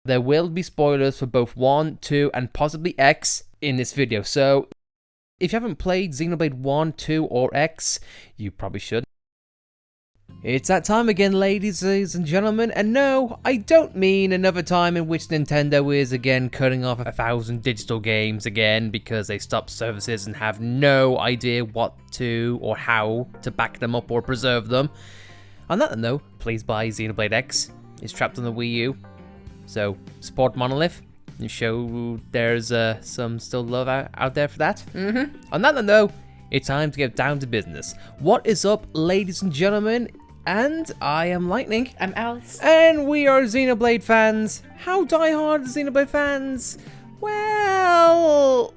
There will be spoilers for both 1, 2, and possibly X in this video. So if you haven't played Xenoblade 1, 2, or X, you probably should. It's that time again, ladies and gentlemen, and no, I don't mean another time in which Nintendo is again cutting off 1,000 digital games again because they stop services and have no idea what to or how to back them up or preserve them. On that note, please buy Xenoblade X. It's trapped on the Wii U, so support Monolith and show there's some still love out there for that. On that note, it's time to get down to business. What is up, ladies and gentlemen? And I am Lightning. I'm Alice. And we are Xenoblade fans. How diehard are Xenoblade fans? Well,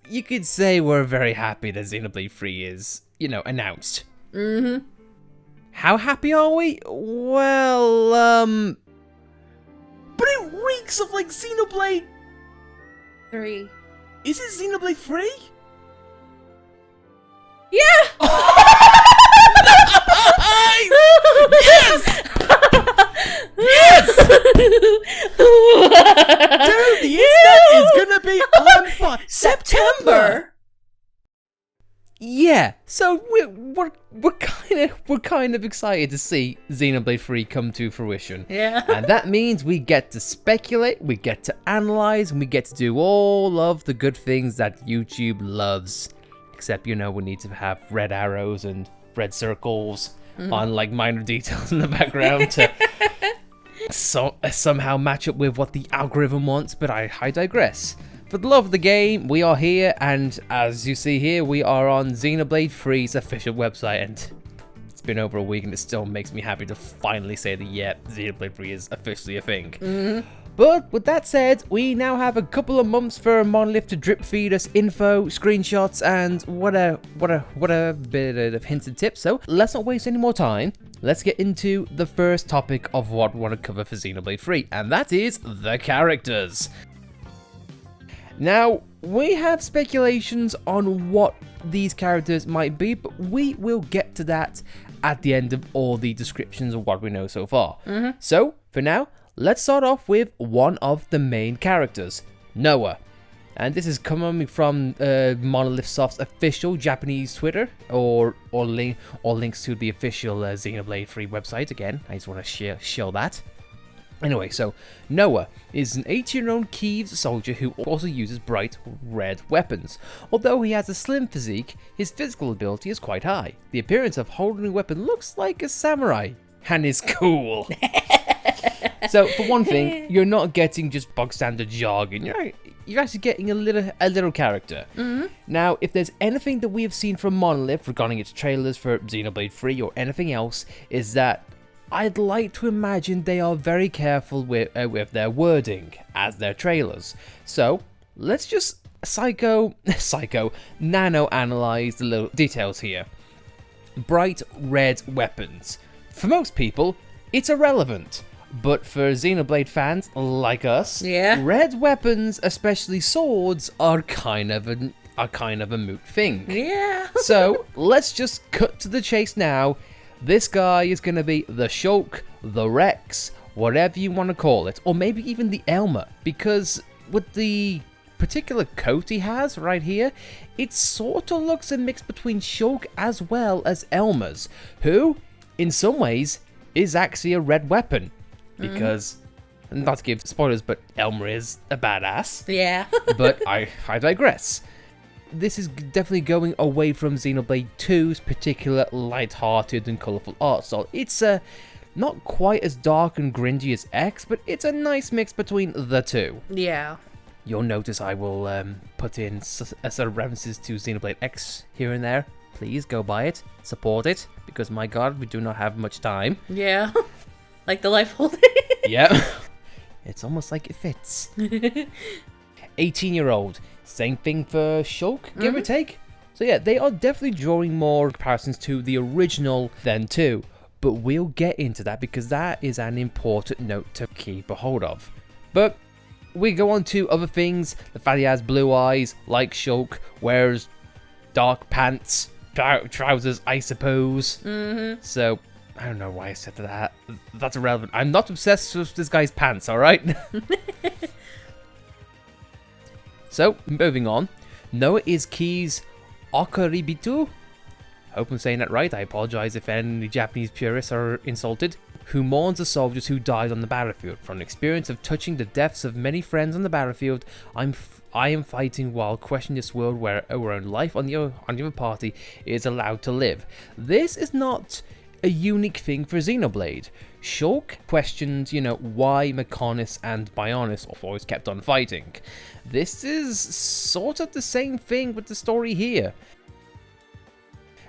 you could say we're very happy that Xenoblade 3 is, announced. How happy are we? Well, but it reeks of like Xenoblade 3. Is it Xenoblade 3? Yeah! Yes! Yes! Dude, the internet is gonna be on fire. September! Yeah, so we're kind of excited to see Xenoblade 3 come to fruition. Yeah. And that means we get to speculate, we get to analyze, and we get to do all of the good things that YouTube loves. Except, we need to have red arrows and red circles on like minor details in the background to somehow match up with what the algorithm wants, but I digress. For the love of the game, we are here, and as you see here, we are on Xenoblade 3's official website, and it's been over a week, and it still makes me happy to finally say that, yeah, Xenoblade 3 is officially a thing. But with that said, we now have a couple of months for Monolith to drip feed us info, screenshots, and what a bit of hints and tips. So let's not waste any more time. Let's get into the first topic of what we want to cover for Xenoblade 3, and that is the characters. Now, we have speculations on what these characters might be, but we will get to that at the end of all the descriptions of what we know so far. So, for now, let's start off with one of the main characters, Noah. And this is coming from Monolith Soft's official Japanese Twitter, or links to the official Xenoblade 3 website. Again, I just want to show that. Anyway, so Noah is an 18-year-old Kiev soldier who also uses bright red weapons. Although he has a slim physique, his physical ability is quite high. The appearance of holding a weapon looks like a samurai, and is cool. So, for one thing, you're not getting just bog standard jargon. You're actually getting a little character. Now, if there's anything that we have seen from Monolith regarding its trailers for Xenoblade 3 or anything else, is that I'd like to imagine they are very careful with their wording as their trailers. So, let's just nano-analyze the little details here. Bright red weapons. For most people, it's irrelevant. But for Xenoblade fans like us, red weapons, especially swords, are kind of a moot thing. Yeah. So let's just cut to the chase now. This guy is going to be the Shulk, the Rex, whatever you want to call it, or maybe even the Elmer, because with the particular coat he has right here, it sort of looks a mix between Shulk as well as Elmer's, who, in some ways, is actually a red weapon. Because, not to give spoilers, but Elmer is a badass. Yeah. But I digress. This is definitely going away from Xenoblade 2's particular light-hearted and colourful art style. It's not quite as dark and gringy as X, but it's a nice mix between the two. Yeah. You'll notice I will put in sort of references to Xenoblade X here and there. Please go buy it, support it, because my god, we do not have much time. Yeah. Like the life holding. Yeah. It's almost like it fits. 18-year-old. Same thing for Shulk, give or take. So yeah, they are definitely drawing more comparisons to the original than to. But we'll get into that because that is an important note to keep a hold of. But we go on to other things. The fact he has blue eyes, like Shulk, wears dark pants, trousers, I suppose. So I don't know why I said that. That's irrelevant. I'm not obsessed with this guy's pants, alright? So, moving on. Noah is Key's Okaribitu. Hope I'm saying that right. I apologize if any Japanese purists are insulted. Who mourns the soldiers who died on the battlefield. From the experience of touching the deaths of many friends on the battlefield, I am fighting while questioning this world where our own life on the other party is allowed to live. This is not a unique thing for Xenoblade. Shulk questioned, why Mechonis and Bionis always kept on fighting. This is sort of the same thing with the story here.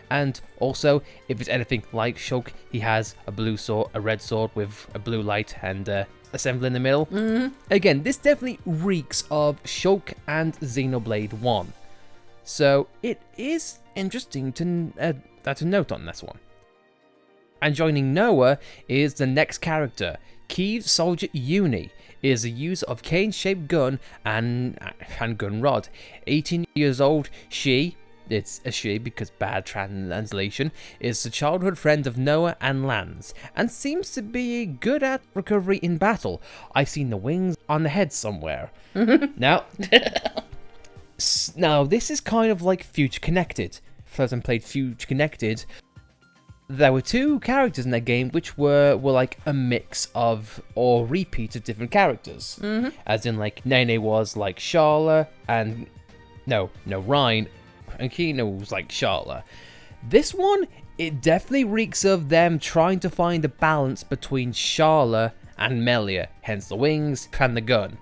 And also, if it's anything like Shulk, he has a blue sword, a red sword with a blue light and a symbol in the middle. Again, this definitely reeks of Shulk and Xenoblade 1. So it is interesting to note on this one. And joining Noah is the next character. Key's soldier Uni is a user of cane-shaped gun and gun rod. 18 years old, it's a she because bad translation, is the childhood friend of Noah and Lance, and seems to be good at recovery in battle. I've seen the wings on the head somewhere. Now, this is kind of like Future Connected. First time played Future Connected, there were two characters in that game which were like a mix of or repeats of different characters. As in like Nene was like Charla and Ryan. And Kino was like Charla. This one, it definitely reeks of them trying to find a balance between Charla and Melia, hence the wings and the gun.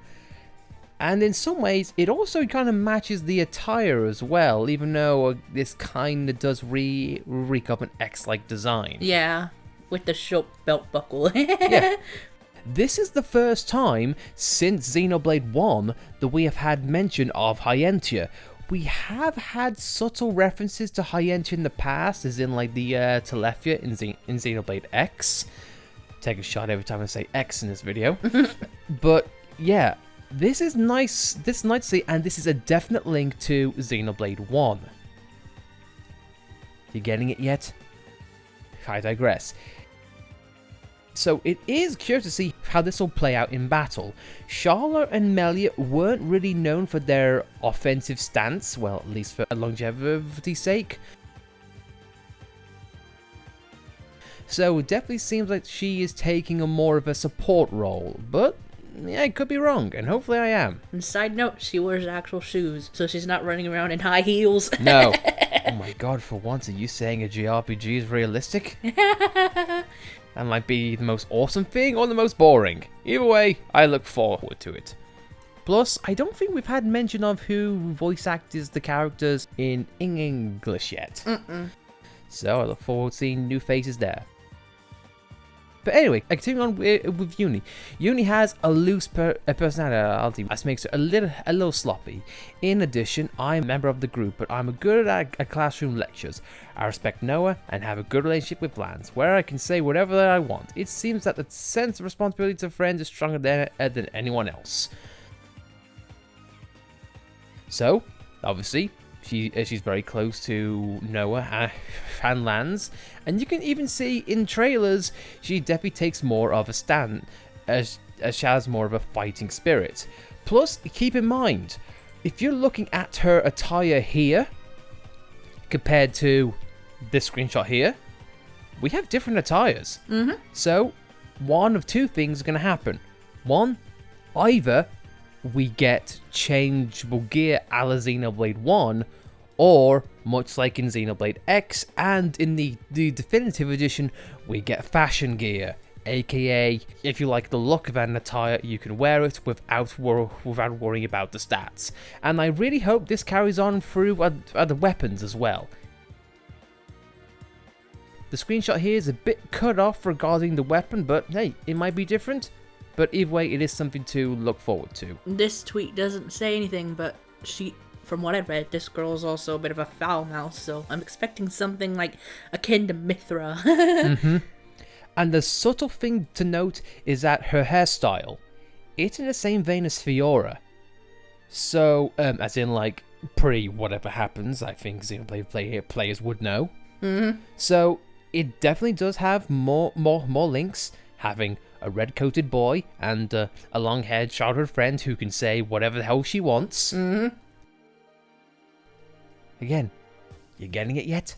And in some ways, it also kind of matches the attire as well, even though this kind of does reek of an X-like design. Yeah, with the short belt buckle. Yeah. This is the first time since Xenoblade 1 that we have had mention of Hyentia. We have had subtle references to Hyentia in the past, as in like the Telethia in Xenoblade X. Take a shot every time I say X in this video. But yeah, this is nice. This is nice to see, and this is a definite link to Xenoblade 1. You getting it yet? I digress. So it is curious to see how this will play out in battle. Charla and Melia weren't really known for their offensive stance, well, at least for longevity's sake. So it definitely seems like she is taking a more of a support role, but yeah, I could be wrong, and hopefully I am. And side note, she wears actual shoes, so she's not running around in high heels. No. Oh my god, for once, are you saying a JRPG is realistic? That might be the most awesome thing or the most boring. Either way, I look forward to it. Plus, I don't think we've had mention of who voice actors the characters in English yet. So I look forward to seeing new faces there. But anyway, continuing on with Uni. Uni has a loose personality, that makes her a little sloppy. In addition, I'm a member of the group, but I'm good at classroom lectures. I respect Noah and have a good relationship with Lance, where I can say whatever I want. It seems that the sense of responsibility to friends is stronger than anyone else. So, obviously, she's very close to Noah and Lance, and you can even see in trailers she definitely takes more of a stand, as she has more of a fighting spirit. Plus, keep in mind, if you're looking at her attire here compared to this screenshot here, we have different attires. So, one of two things are going to happen. One, either we get changeable gear a la Xenoblade 1, or, much like in Xenoblade X and in the Definitive Edition, we get fashion gear. AKA, if you like the look of an attire, you can wear it without worrying about the stats. And I really hope this carries on through other weapons as well. The screenshot here is a bit cut off regarding the weapon, but hey, it might be different. But either way, it is something to look forward to. This tweet doesn't say anything, but from what I read, this girl is also a bit of a foul mouth, so I'm expecting something like akin to Mithra. And the subtle thing to note is that her hairstyle, it's in the same vein as Fiora. So, as in like, pre whatever happens, I think Xenoblade players would know. So, it definitely does have more links, having a red-coated boy and a long-haired childhood friend who can say whatever the hell she wants. Mm-hmm. Again, you getting it yet?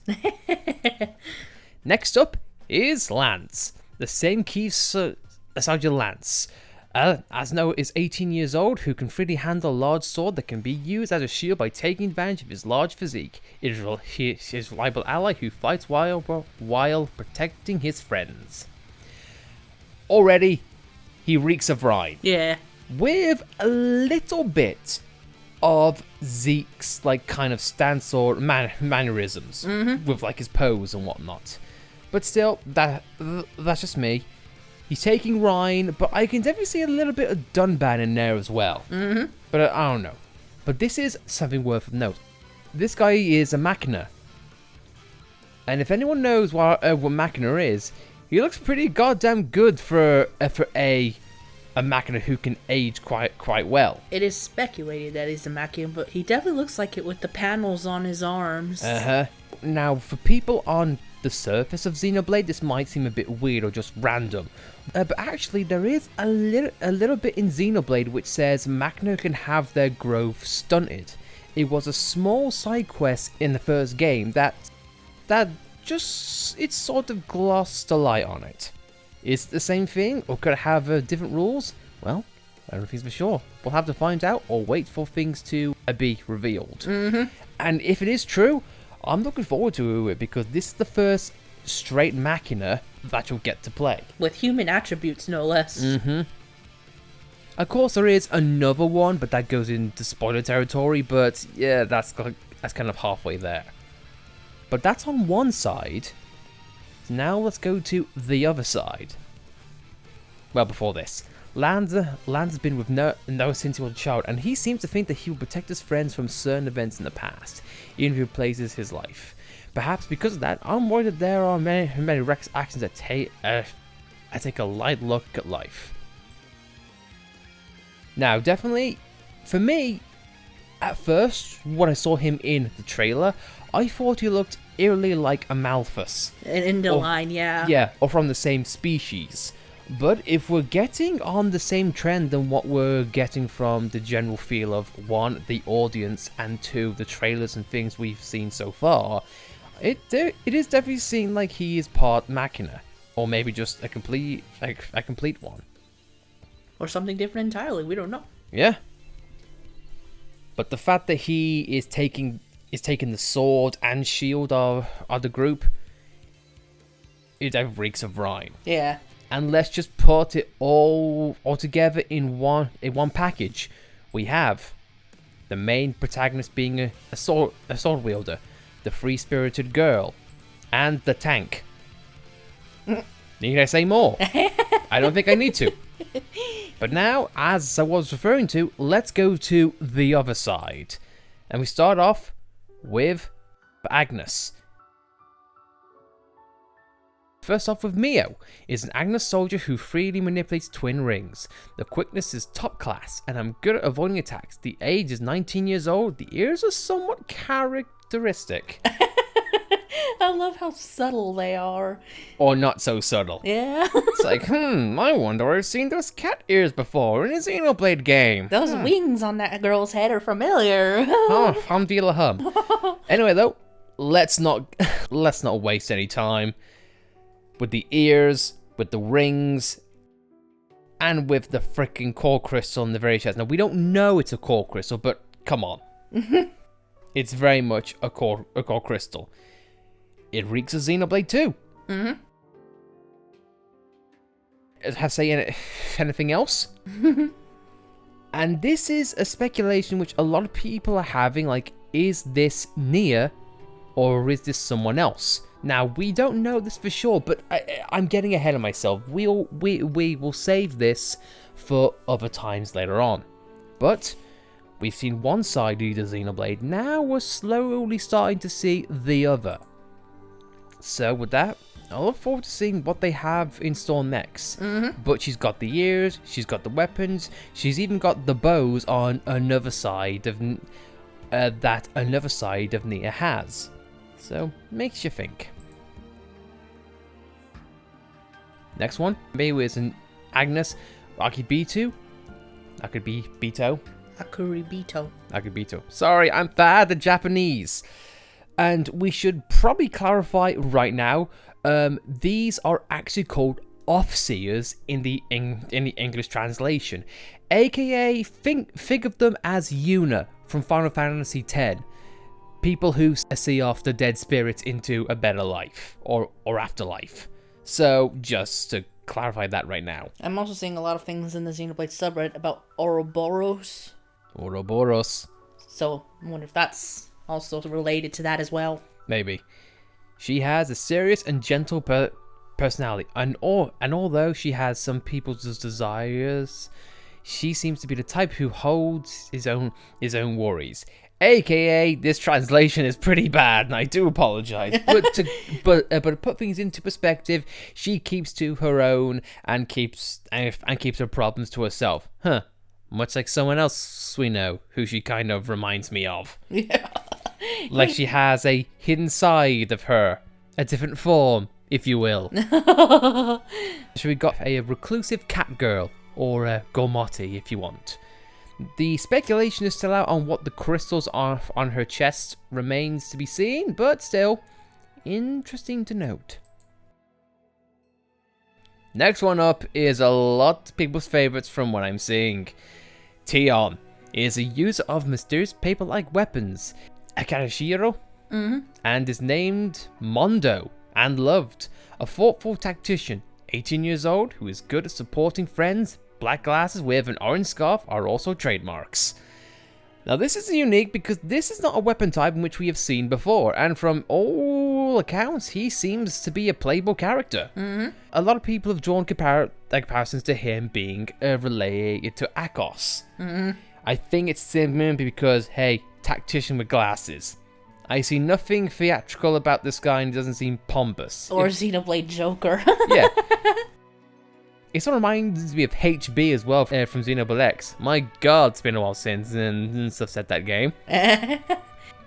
Next up is Lance. The same key Asajja Lance. Asno is 18 years old, who can freely handle a large sword that can be used as a shield by taking advantage of his large physique. He is his reliable ally who fights while protecting his friends. Already, he reeks of Rhine. Yeah. With a little bit of Zeke's like kind of stance or mannerisms, with like his pose and whatnot. But still, that's just me. He's taking Rhine, but I can definitely see a little bit of Dunban in there as well. But I don't know. But this is something worth of note. This guy is a Machina. And if anyone knows what Machina is, he looks pretty goddamn good for a Machina who can age quite well. It is speculated that he's a Machina, but he definitely looks like it with the panels on his arms. Now, for people on the surface of Xenoblade, this might seem a bit weird or just random. But actually, there is a little bit in Xenoblade which says Machina can have their growth stunted. It was a small side quest in the first game that just, it sort of glossed a light on it. Is it the same thing, or could it have different rules? Well, I don't think for sure. We'll have to find out or wait for things to be revealed. And if it is true, I'm looking forward to it because this is the first straight Machina that you'll get to play. With human attributes, no less. Of course, there is another one, but that goes into spoiler territory, but yeah, that's kind of halfway there. But that's on one side. Now let's go to the other side. Well, before this, Lance has been with Noah since he was a child, and he seems to think that he will protect his friends from certain events in the past, even if he replaces his life. Perhaps because of that, I'm worried that there are many Rex actions that take a light look at life. Now, definitely, for me, at first, when I saw him in the trailer, I thought he looked eerily like a Malthus. In the line, yeah. Yeah, or from the same species. But if we're getting on the same trend than what we're getting from the general feel of, 1, the audience, and 2, the trailers and things we've seen so far, it is definitely seen like he is part Machina. Or maybe just a complete one. Or something different entirely, we don't know. Yeah. But the fact that he is taking the sword and shield of the group, it reeks of Rhine. Yeah. And let's just put it all together in one package. We have the main protagonist being a sword wielder, the free-spirited girl, and the tank. Need I say more? I don't think I need to. But now, as I was referring to, let's go to the other side. And we start off with Agnes. First off with Mio, is an Agnes soldier who freely manipulates twin rings. The quickness is top class, and I'm good at avoiding attacks. The age is 19 years old. The ears are somewhat characteristic. I love how subtle they are. Or not so subtle. Yeah. It's like, I wonder where I've seen those cat ears before in a Xenoblade game. Those wings on that girl's head are familiar. Oh, hum. Anyway, though, let's not waste any time. With the ears, with the rings, and with the freaking core crystal in the very chest. Now, we don't know it's a core crystal, but come on. It's very much a core crystal. It reeks of Xenoblade 2. Have I say anything else? And this is a speculation which a lot of people are having, like, is this Nia, or is this someone else? Now, we don't know this for sure, but I'm getting ahead of myself. We will save this for other times later on. But we've seen one side of the Xenoblade, now we're slowly starting to see the other. So with that, I look forward to seeing what they have in store next. But she's got the ears, she's got the weapons, she's even got the bows on another side of that another side of Nia has. So makes you think. Next one, maybe is an Agnes Akibito. That could be Bito. Akibito. Sorry, I'm bad at Japanese. And we should probably clarify right now, these are actually called Offseers in the English translation. AKA, think of them as Yuna from Final Fantasy X. People who see off the dead spirits into a better life, or afterlife. So, just to clarify that right now. I'm also seeing a lot of things in the Xenoblade subreddit about Ouroboros. So, I wonder if that's also related to that as well. Maybe. She has a serious and gentle personality, and although she has some people's desires, she seems to be the type who holds his own worries. AKA, this translation is pretty bad, and I do apologize. But to put things into perspective, she keeps to her own and keeps her problems to herself. Huh? Much like someone else we know, who she kind of reminds me of. Yeah. Like she has a hidden side of her, a different form, if you will. So we got a reclusive cat girl, or a Gomotti, if you want. The speculation is still out on what the crystals are on her chest remains to be seen, but still, interesting to note. Next one up is a lot of people's favorites from what I'm seeing. Teon is a user of mysterious paper-like weapons, Akarashiro, and is named Mondo and loved, a thoughtful tactician, 18 years old, who is good at supporting friends. Black glasses with an orange scarf are also trademarks. Now this is unique because this is not a weapon type in which we have seen before, and from all accounts, he seems to be a playable character. A lot of people have drawn comparisons to him being related to Akos. I think it's simply because, hey, tactician with glasses. I see nothing theatrical about this guy, and he doesn't seem pompous. Or Xenoblade Joker. Yeah. It sort of reminds me of HB as well from Xenoblade X. My god, it's been a while since and stuff said that game.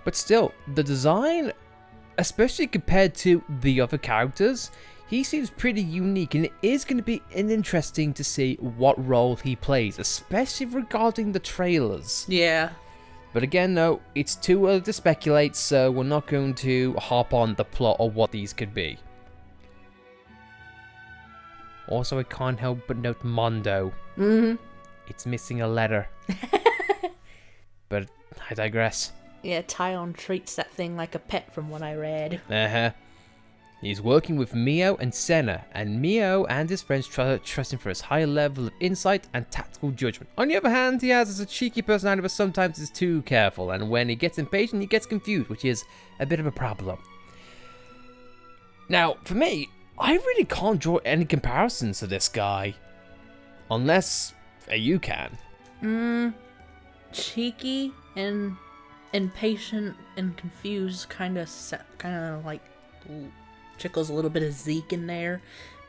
But still, the design, especially compared to the other characters, he seems pretty unique, and it is going to be interesting to see what role he plays, especially regarding the trailers. Yeah. But again, no, it's too early to speculate, so we're not going to hop on the plot of what these could be. Also, I can't help but note Mondo. It's missing a letter. But I digress. Yeah, Teon treats that thing like a pet from what I read. He's working with Mio and Senna, and Mio and his friends trust him for his high level of insight and tactical judgment. On the other hand, he has a cheeky personality, but sometimes is too careful, and when he gets impatient, he gets confused, which is a bit of a problem. Now, for me, I really can't draw any comparisons to this guy. Unless you can. Cheeky and impatient and confused kind of like trickles a little bit of Zeke in there,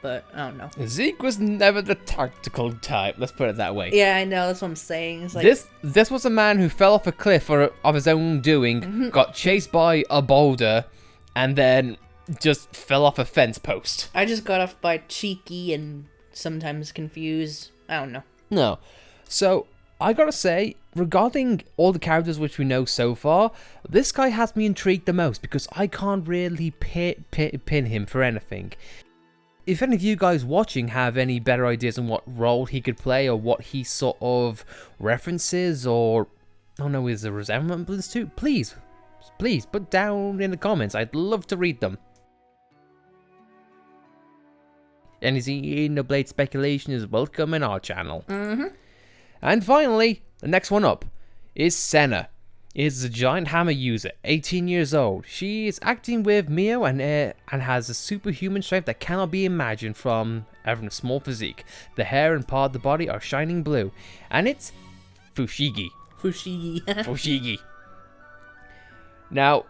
but I don't know. Zeke was never the tactical type, let's put it that way. Yeah, I know, that's what I'm saying. It's like, this was a man who fell off a cliff of his own doing, got chased by a boulder, and then just fell off a fence post. I just got off by cheeky and sometimes confused. I don't know. No. So, I gotta say, regarding all the characters which we know so far, this guy has me intrigued the most because I can't really pin him for anything. If any of you guys watching have any better ideas on what role he could play or what he sort of references or, I don't know, is a resemblance to, please put down in the comments. I'd love to read them. Any Xenoblade speculation is welcome in our channel. And finally, the next one up is Senna. Is a giant hammer user, 18 years old. She is acting with Mio and has a superhuman strength that cannot be imagined from having a small physique. The hair and part of the body are shining blue, and it's Fushigi. Fushigi. Now,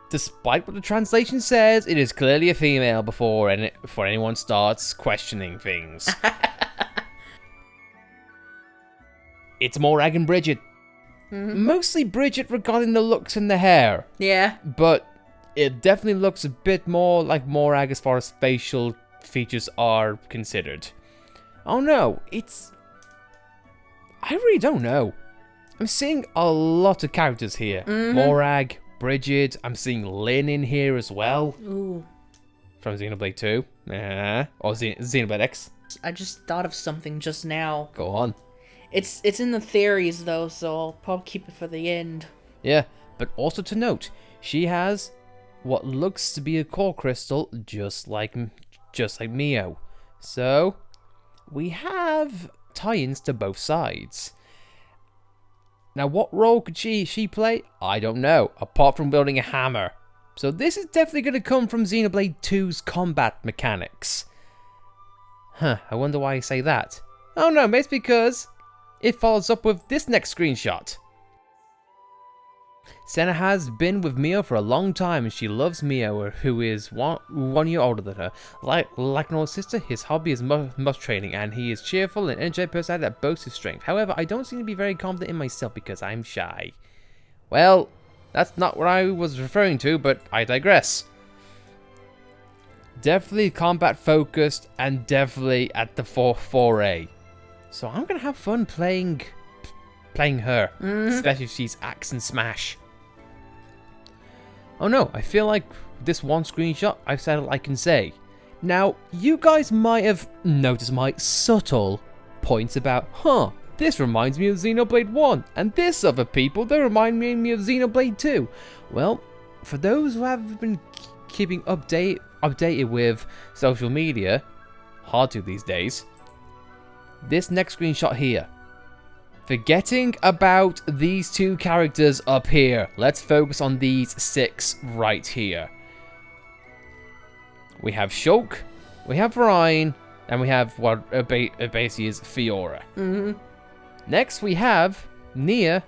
despite what the translation says, it is clearly a female before anyone starts questioning things. It's Morag and Bridget. Mostly Bridget regarding the looks and the hair. Yeah. But it definitely looks a bit more like Morag as far as facial features are considered. Oh no, I really don't know. I'm seeing a lot of characters here. Morag, Bridget, I'm seeing Lynn in here as well. Ooh. From Xenoblade 2. Or Xenoblade X. I just thought of something just now. Go on. It's in the theories though, so I'll probably keep it for the end. Yeah, but also to note, she has what looks to be a core crystal, just like Mio. So we have tie-ins to both sides. Now, what role could she play? I don't know, apart from wielding a hammer. So this is definitely going to come from Xenoblade 2's combat mechanics. Huh, I wonder why I say that. Oh no, maybe it's because it follows up with this next screenshot. Senna has been with Mio for a long time, and she loves Mio, who is one year older than her. Like an older sister, his hobby is muscle training, and he is cheerful and energetic personality that boasts his strength. However, I don't seem to be very confident in myself because I'm shy. Well, that's not what I was referring to, but I digress. Definitely combat focused, and definitely at the 4A. So I'm gonna have fun playing her, especially if she's axe and smash. Oh no, I feel like this one screenshot, I've said all I can say. Now, you guys might have noticed my subtle points about, this reminds me of Xenoblade 1, and this other people, they remind me of Xenoblade 2. Well, for those who haven't been keeping updated with social media, hard to these days, this next screenshot here. Forgetting about these two characters up here, let's focus on these 6 right here. We have Shulk, we have Ryan, and we have what basically is Fiora. Next we have Nia,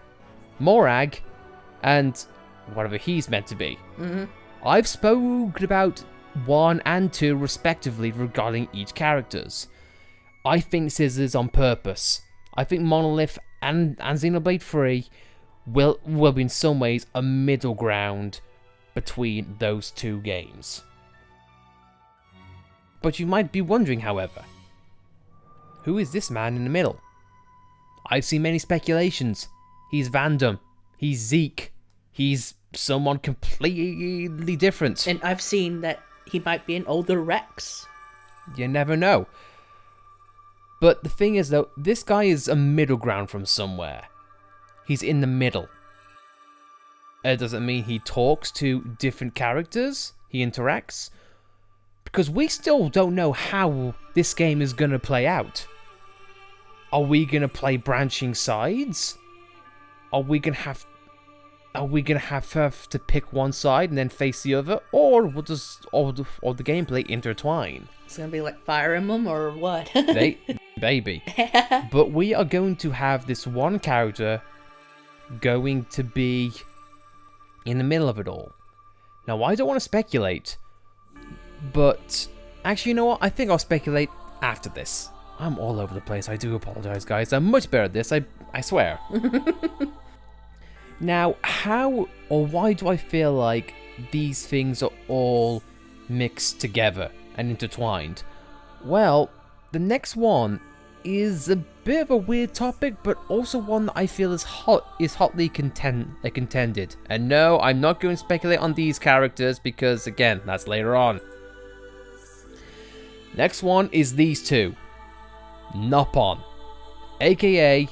Morag, and whatever he's meant to be. I've spoken about 1 and 2 respectively regarding each characters. I think this is on purpose. I think Monolith and Xenoblade 3 will be in some ways a middle ground between those 2 games. But you might be wondering, however, who is this man in the middle? I've seen many speculations. He's Vandom. He's Zeke. He's someone completely different. And I've seen that he might be an older Rex. You never know. But the thing is, though, this guy is a middle ground from somewhere. He's in the middle. It doesn't mean he talks to different characters. He interacts. Because we still don't know how this game is going to play out. Are we going to play branching sides? Are we going to have to pick one side and then face the other? Or will the gameplay intertwine? It's going to be like Fire Emblem or what? Maybe. But we are going to have this one character going to be in the middle of it all. Now, I don't want to speculate, but actually, you know what? I think I'll speculate after this. I'm all over the place. I do apologize, guys. I'm much better at this. I swear. Now, how or why do I feel like these things are all mixed together and intertwined? Well, the next one is a bit of a weird topic, but also one that I feel is hotly contended. And no, I'm not going to speculate on these characters because, again, that's later on. Next one is these 2. Noppon, aka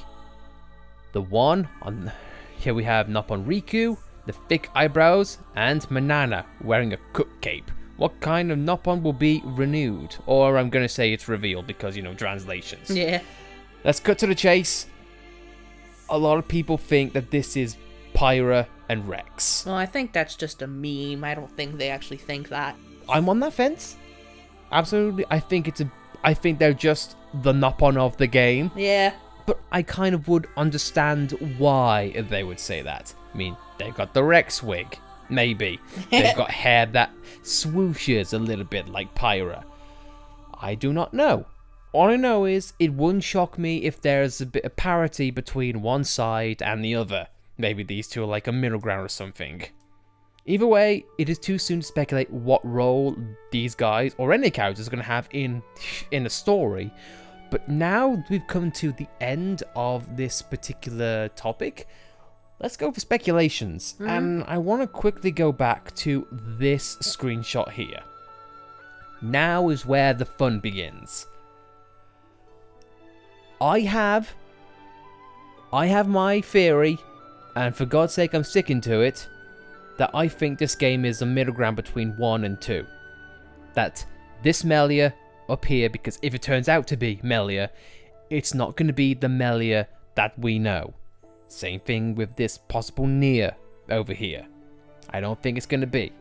the one on... Here we have Noppon Riku, the thick eyebrows, and Manana wearing a cook cape. What kind of Noppon will be renewed? Or I'm going to say it's revealed because, translations. Yeah. Let's cut to the chase. A lot of people think that this is Pyra and Rex. Well, I think that's just a meme. I don't think they actually think that. I'm on that fence. Absolutely. I think they're just the Noppon of the game. Yeah. But I kind of would understand why they would say that. I mean, they've got the Rex wig. Maybe. They've got hair that swooshes a little bit like Pyra. I do not know. All I know is it wouldn't shock me if there's a bit of parity between one side and the other. Maybe these two are like a middle ground or something. Either way, it is too soon to speculate what role these guys or any characters are going to have in the story. But now we've come to the end of this particular topic, let's go for speculations. And I want to quickly go back to this screenshot here. Now is where the fun begins. I have my theory, and for God's sake I'm sticking to it, that I think this game is a middle ground between 1 and 2. That this Melia up here, because if it turns out to be Melia, it's not going to be the Melia that we know. Same thing with this possible Nia over here. I don't think it's going to be.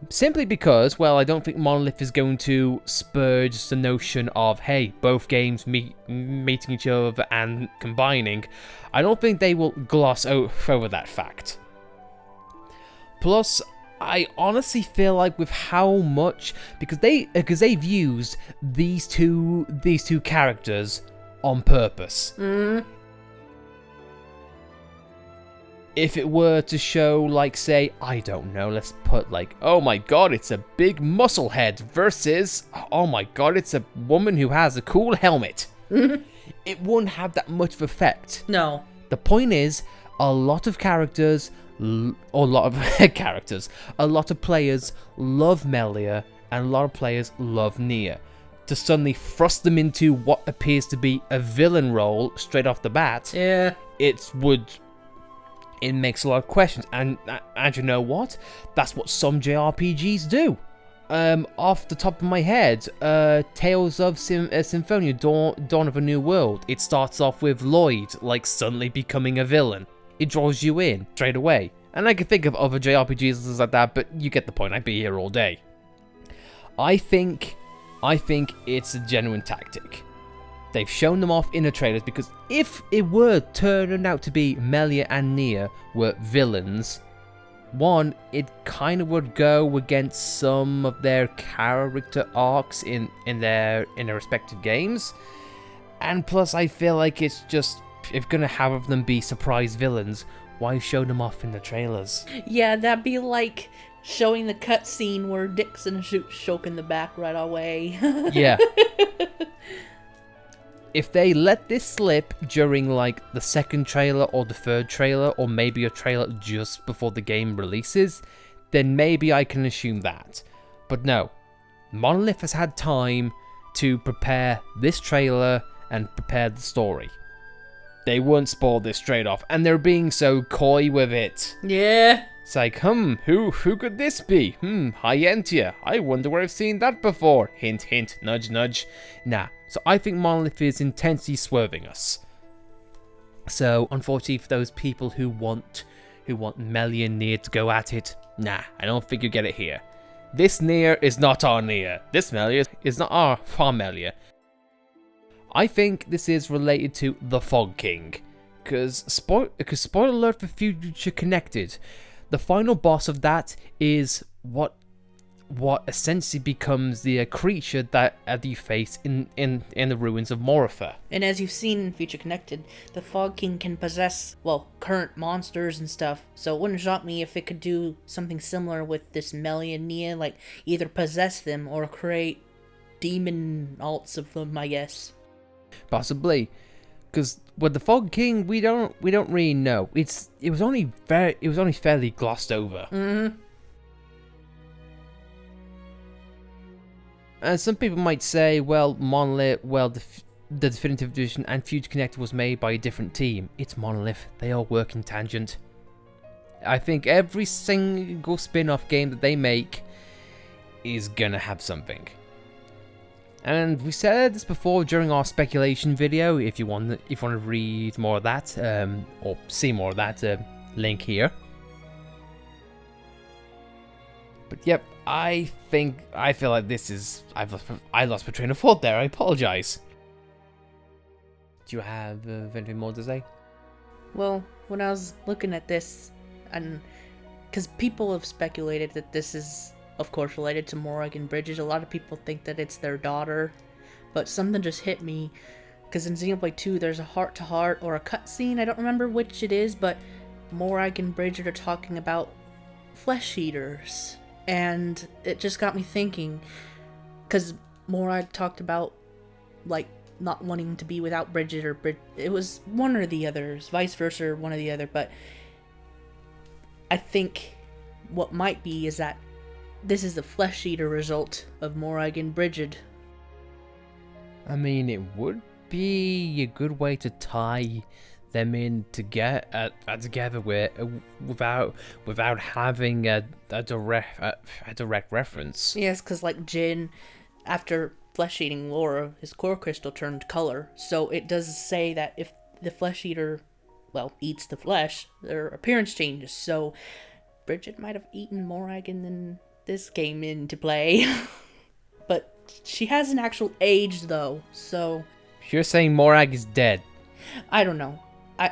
Simply because, well, I don't think Monolith is going to spurge the notion of, hey, both games meeting each other and combining. I don't think they will gloss over that fact. Plus, I honestly feel like with how much, because they've used these two characters on purpose. If it were to show, like, say, I don't know, let's put, like, oh my god, it's a big muscle head versus, oh my god, it's a woman who has a cool helmet. It wouldn't have that much of effect. No. The point is, a lot of characters, a lot of players love Melia, and a lot of players love Nia. To suddenly thrust them into what appears to be a villain role straight off the bat, it makes a lot of questions, and you know what? That's what some JRPGs do. Off the top of my head, Tales of Symphonia, Dawn of a New World. It starts off with Lloyd, like, suddenly becoming a villain. It draws you in straight away. And I can think of other JRPGs like that, but you get the point. I'd be here all day. I think it's a genuine tactic. They've shown them off in the trailers, because if it were turning out to be Melia and Nia were villains, one, it kind of would go against some of their character arcs in their respective games. And plus, I feel like it's just, if you're gonna have them be surprise villains, why show them off in the trailers? Yeah, that'd be like showing the cutscene where Dixon shoots Shulk in the back right away. Yeah. If they let this slip during, like, the second trailer or the third trailer, or maybe a trailer just before the game releases, then maybe I can assume that. But no, Monolith has had time to prepare this trailer and prepare the story. They wouldn't spoil this straight off, and they're being so coy with it. Yeah. It's like, who could this be? Hyentia. I wonder where I've seen that before. Hint, hint, nudge, nudge. Nah. So I think Monolith is intensely swerving us. So, unfortunately for those people who want Melia and Nia to go at it, nah, I don't think you get it here. This Nia is not our Nia. This Melia is not our Melia. I think this is related to the Fog King. Because spoiler alert for Future Connected, the final boss of that is what essentially becomes the creature that you face in the ruins of Moritha. And as you've seen in Future Connected, the Fog King can possess, well, current monsters and stuff, so it wouldn't shock me if it could do something similar with this Melia and Nia, like either possess them or create demon alts of them, I guess. Possibly. Because with the Fog King, we don't really know. It was only fairly glossed over. Mm-hmm. And some people might say, well, Monolith, the Definitive Edition and Future Connected was made by a different team. It's Monolith. They all work in tangent. I think every single spin-off game that they make is gonna have something. And we said this before during our speculation video. If you want to read more of that, or see more of that, link here. But yep, I feel like this is. I lost my train of thought there. I apologize. Do you have anything more to say? Well, when I was looking at this, and because people have speculated that this is, of course, related to Morrigan Bridges. A lot of people think that it's their daughter, but something just hit me, because in Xenoblade 2 there's a heart-to-heart or a cutscene, I don't remember which it is, but Morrigan Bridges are talking about flesh eaters, and it just got me thinking, because Morag talked about, like, not wanting to be without Bridget, or it was one or the others, vice versa, or one or the other, but I think what might be is that this is the flesh eater result of Morag and Bridget. I mean, it would be a good way to tie them in together without having a direct reference. Yes, because like Jin, after flesh eating Laura, his core crystal turned color, so it does say that if the flesh eater, well, eats the flesh, their appearance changes. So Bridget might have eaten Morag and then this came into play. But she hasn't actual aged though, so You're saying Morag is dead? I don't know.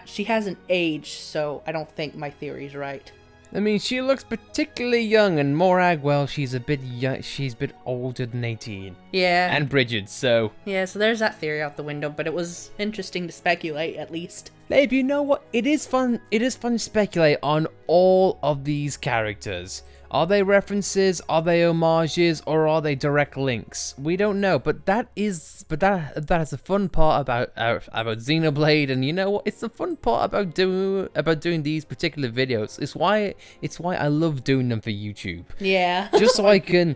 She hasn't aged, so I don't think my theory's right. I mean, she looks particularly young, and Morag, well, she's a bit young. She's a bit older than 18. Yeah. And Bridget, so Yeah, so there's that theory out the window, but it was interesting to speculate, at least. Babe, you know what? It is fun to speculate on all of these characters. Are they references, are they homages, or are they direct links? We don't know, but that is the fun part about Xenoblade, and you know what? It's the fun part about doing these particular videos. It's why I love doing them for YouTube. Yeah. Just so I can,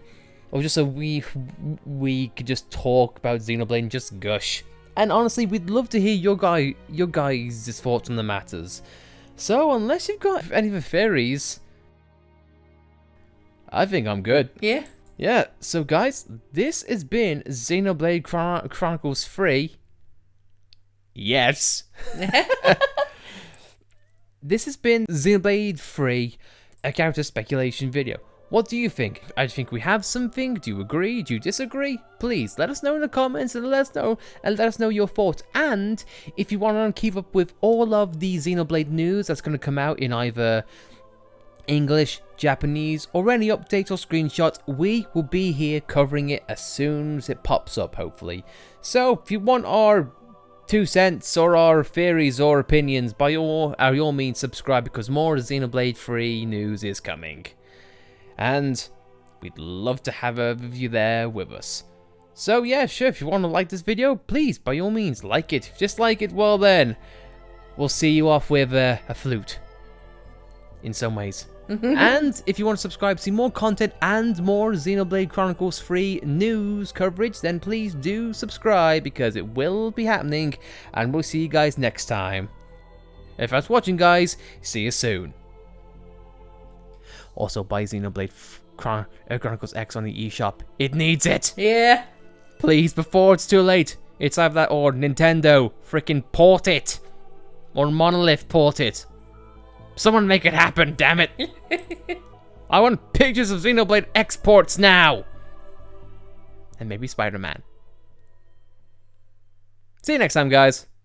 or just so we could just talk about Xenoblade and just gush. And honestly, we'd love to hear your guys' thoughts on the matters. So unless you've got any other theories, I think I'm good. Yeah. Yeah, so guys, this has been Xenoblade Chronicles 3. Yes. This has been Xenoblade 3, a character speculation video. What do you think? I think we have something. Do you agree? Do you disagree? Please let us know in the comments and let us know your thoughts. And if you want to keep up with all of the Xenoblade news that's going to come out in either English, Japanese, or any updates or screenshots, we will be here covering it as soon as it pops up, hopefully. So if you want our 2 cents or our theories or opinions, by all means subscribe, because more Xenoblade 3 news is coming. And we'd love to have a you there with us. So yeah, sure, if you want to like this video, please, by all means, like it. Just like it, well then, we'll see you off with a flute. In some ways. And if you want to subscribe, see more content and more Xenoblade Chronicles 3 news coverage, then please do subscribe, because it will be happening, and we'll see you guys next time. If that's watching, guys, see you soon. Also, buy Xenoblade Chronicles X on the eShop. It needs it! Yeah. Please, before it's too late. It's either that or Nintendo freaking port it. Or Monolith port it. Someone make it happen, damn it! I want pictures of Xenoblade exports now! And maybe Spider-Man. See you next time, guys.